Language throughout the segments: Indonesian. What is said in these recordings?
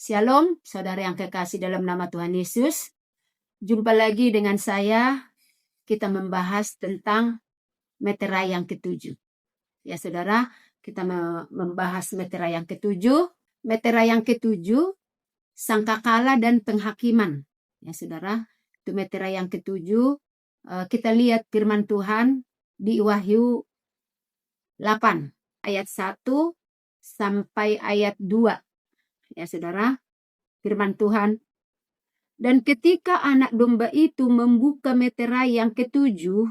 Shalom, saudara yang kekasih dalam nama Tuhan Yesus. Jumpa lagi dengan saya, kita membahas tentang meterai yang ketujuh. Ya saudara, kita membahas meterai yang ketujuh. Meterai yang ketujuh, sangkakala dan penghakiman. Ya saudara, itu meterai yang ketujuh. Kita lihat firman Tuhan di Wahyu 8, ayat 1 sampai ayat 2. Ya saudara, firman Tuhan. Dan ketika anak domba itu membuka meterai yang ketujuh,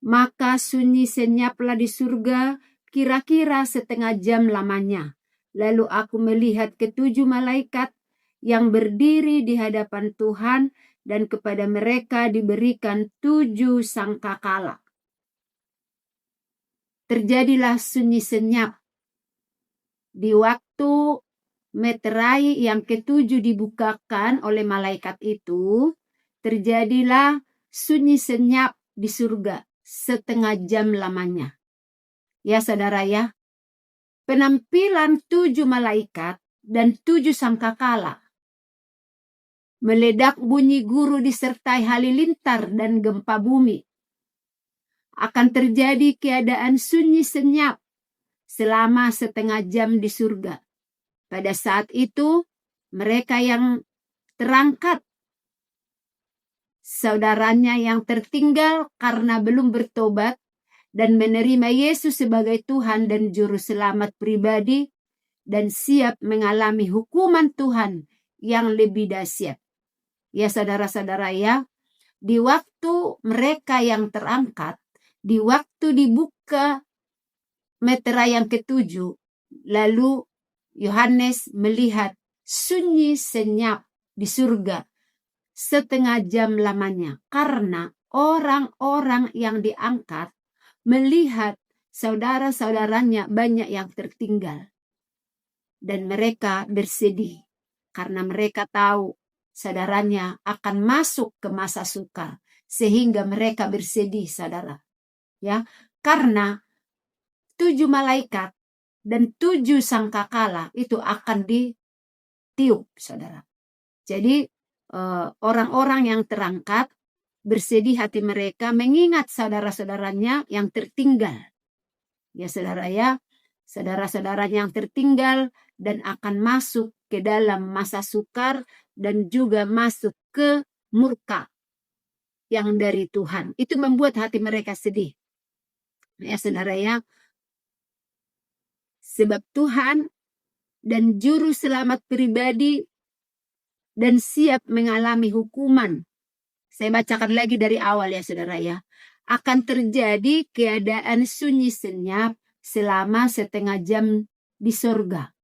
maka sunyi senyaplah di surga kira-kira setengah jam lamanya. Lalu aku melihat ketujuh malaikat yang berdiri di hadapan Tuhan, dan kepada mereka diberikan 7 sangkakala. Terjadilah sunyi senyap di waktu meterai yang ketujuh dibukakan oleh malaikat itu. Terjadilah sunyi senyap di surga setengah jam lamanya. Ya saudara ya, penampilan 7 malaikat dan 7 sangkakala. Meledak bunyi guru disertai halilintar dan gempa bumi. Akan terjadi keadaan sunyi senyap selama setengah jam di surga. Pada saat itu, mereka yang terangkat, saudaranya yang tertinggal karena belum bertobat dan menerima Yesus sebagai Tuhan dan Juru Selamat pribadi, dan siap mengalami hukuman Tuhan yang lebih dahsyat. Ya saudara-saudara ya, di waktu mereka yang terangkat, di waktu dibuka meterai yang ketujuh, lalu Yohanes melihat sunyi senyap di surga setengah jam lamanya, karena orang-orang yang diangkat melihat saudara-saudaranya banyak yang tertinggal, dan mereka bersedih karena mereka tahu saudaranya akan masuk ke masa sukar, sehingga mereka bersedih saudara ya, karena 7 malaikat dan 7 sangkakala itu akan ditiup, saudara. Jadi orang-orang yang terangkat bersedih hati mereka mengingat saudara-saudaranya yang tertinggal. Ya saudara ya, saudara-saudaranya yang tertinggal dan akan masuk ke dalam masa sukar dan juga masuk ke murka yang dari Tuhan. Itu membuat hati mereka sedih. Ya saudara ya, sebab Tuhan dan Juru Selamat pribadi dan siap mengalami hukuman. Saya bacakan lagi dari awal ya saudara ya. Akan terjadi keadaan sunyi senyap selama setengah jam di sorga.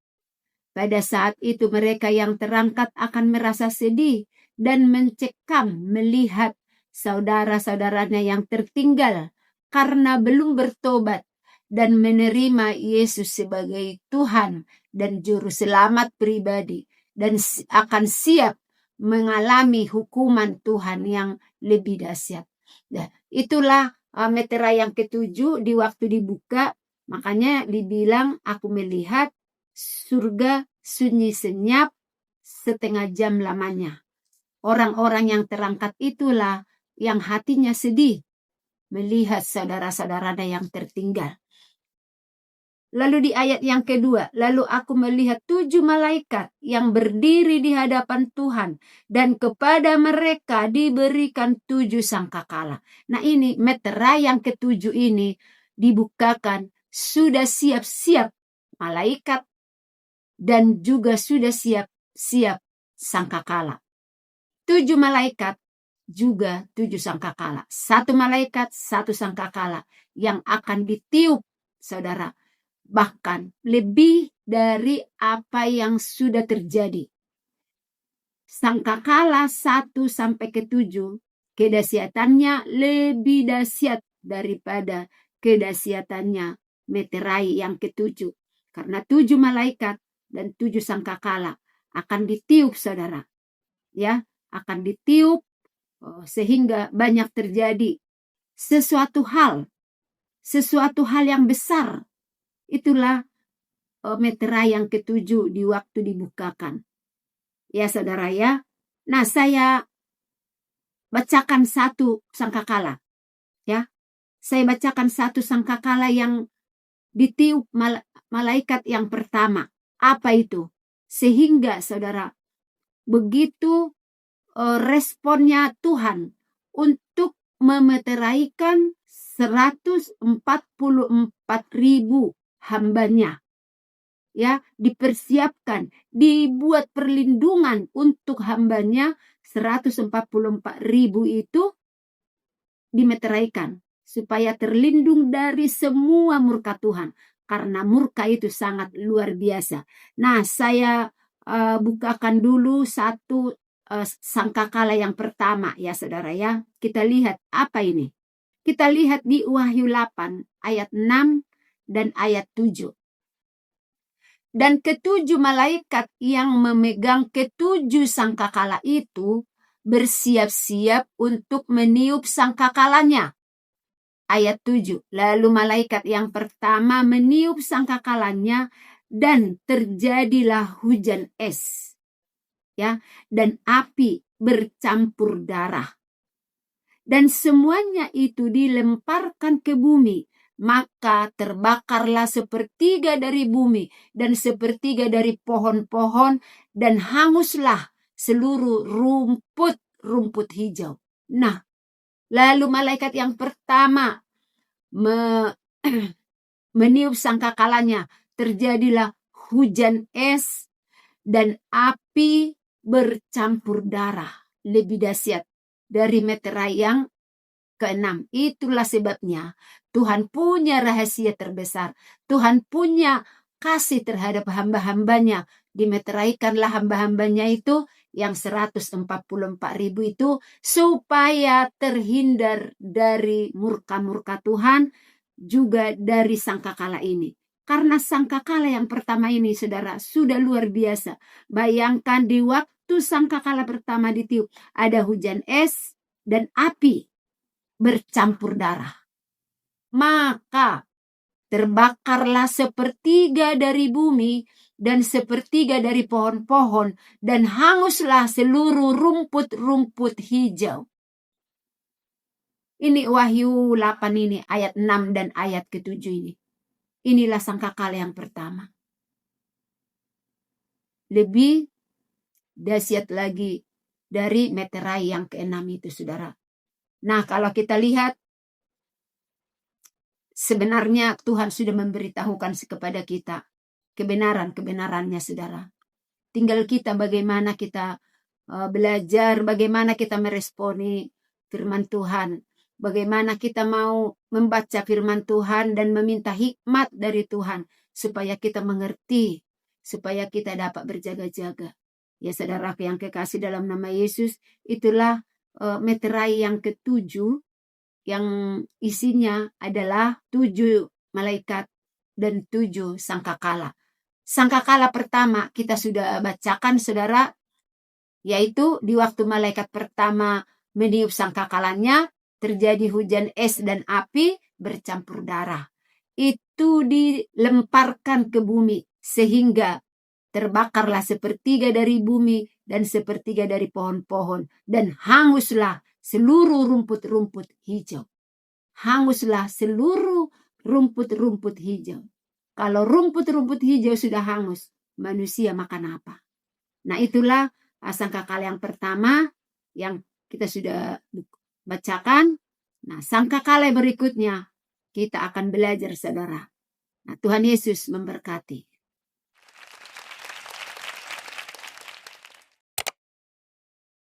Pada saat itu mereka yang terangkat akan merasa sedih dan mencekam melihat saudara-saudaranya yang tertinggal karena belum bertobat dan menerima Yesus sebagai Tuhan dan Juru Selamat pribadi, dan akan siap mengalami hukuman Tuhan yang lebih dahsyat. Nah, itulah meterai yang ketujuh di waktu dibuka. Makanya dibilang aku melihat surga sunyi senyap setengah jam lamanya. Orang-orang yang terangkat itulah yang hatinya sedih melihat saudara-saudaranya yang tertinggal. Lalu di ayat yang kedua, lalu aku melihat 7 malaikat yang berdiri di hadapan Tuhan, dan kepada mereka diberikan 7 sangkakala. Nah ini meterai yang ketujuh ini dibukakan, sudah siap-siap malaikat dan juga sudah siap-siap sangkakala. 7 malaikat juga 7 sangkakala. 1 malaikat, 1 sangkakala yang akan ditiup, saudara. Bahkan lebih dari apa yang sudah terjadi. Sangkakala 1 sampai ke 7, kedahsyatannya lebih dahsyat daripada kedahsyatannya meterai yang ketujuh. Karena 7 malaikat dan 7 sangkakala akan ditiup, saudara. Ya, akan ditiup sehingga banyak terjadi sesuatu hal yang besar. Itulah meterai yang ketujuh di waktu dibukakan. Ya saudara ya. Nah, saya bacakan satu sangkakala. Ya. Saya bacakan satu sangkakala yang ditiup malaikat yang pertama. Apa itu? Sehingga saudara, begitu responnya Tuhan untuk memeteraikan 144.000 hambanya. Ya, dipersiapkan, dibuat perlindungan untuk hambanya 144.000 itu dimeteraikan supaya terlindung dari semua murka Tuhan, karena murka itu sangat luar biasa. Nah, saya bukakan dulu satu sangkakala yang pertama ya saudara ya. Kita lihat apa ini. Kita lihat di Wahyu 8 ayat 6 dan ayat 7. Dan ketujuh malaikat yang memegang ketujuh sangkakala itu bersiap-siap untuk meniup sangkakalanya. Ayat 7. Lalu malaikat yang pertama meniup sangkakalanya dan terjadilah hujan es. Ya, dan api bercampur darah. Dan semuanya itu dilemparkan ke bumi. Maka terbakarlah sepertiga dari bumi dan sepertiga dari pohon-pohon dan hanguslah seluruh rumput hijau. Nah, lalu malaikat yang pertama meniup sangkakalanya, terjadilah hujan es dan api bercampur darah. Lebih dahsyat dari meterai yang ke-6. Itulah sebabnya Tuhan punya rahasia terbesar. Tuhan punya kasih terhadap hamba-hambanya. Dimeteraikanlah hamba-hambanya itu yang 144.000 itu supaya terhindar dari murka-murka Tuhan, juga dari sangkakala ini. Karena sangkakala yang pertama ini saudara sudah luar biasa. Bayangkan di waktu sangkakala pertama ditiup ada hujan es dan api bercampur darah. Maka terbakarlah sepertiga dari bumi dan sepertiga dari pohon-pohon dan hanguslah seluruh rumput-rumput hijau. Ini Wahyu 8 ini ayat 6 dan ayat ke-7 ini. Inilah sangkakala yang pertama. Lebih dahsyat lagi dari meterai yang ke-6 itu saudara. Nah, kalau kita lihat, sebenarnya Tuhan sudah memberitahukan kepada kita kebenaran-kebenarannya saudara. Tinggal kita bagaimana kita belajar, bagaimana kita meresponi firman Tuhan. Bagaimana kita mau membaca firman Tuhan dan meminta hikmat dari Tuhan. Supaya kita mengerti, supaya kita dapat berjaga-jaga. Ya saudara yang kekasih dalam nama Yesus, itulah meterai yang ke-7 yang isinya adalah 7 malaikat dan 7 sangkakala. Sangkakala pertama kita sudah bacakan saudara, yaitu di waktu malaikat pertama meniup sangkakalanya terjadi hujan es dan api bercampur darah. Itu dilemparkan ke bumi sehingga terbakarlah sepertiga dari bumi dan sepertiga dari pohon-pohon dan hanguslah seluruh rumput-rumput hijau. Hanguslah seluruh rumput-rumput hijau. Kalau rumput-rumput hijau sudah hangus, manusia makan apa? Nah, itulah sangkakala yang pertama yang kita sudah bacakan. Nah, sangkakala berikutnya kita akan belajar saudara. Nah, Tuhan Yesus memberkati.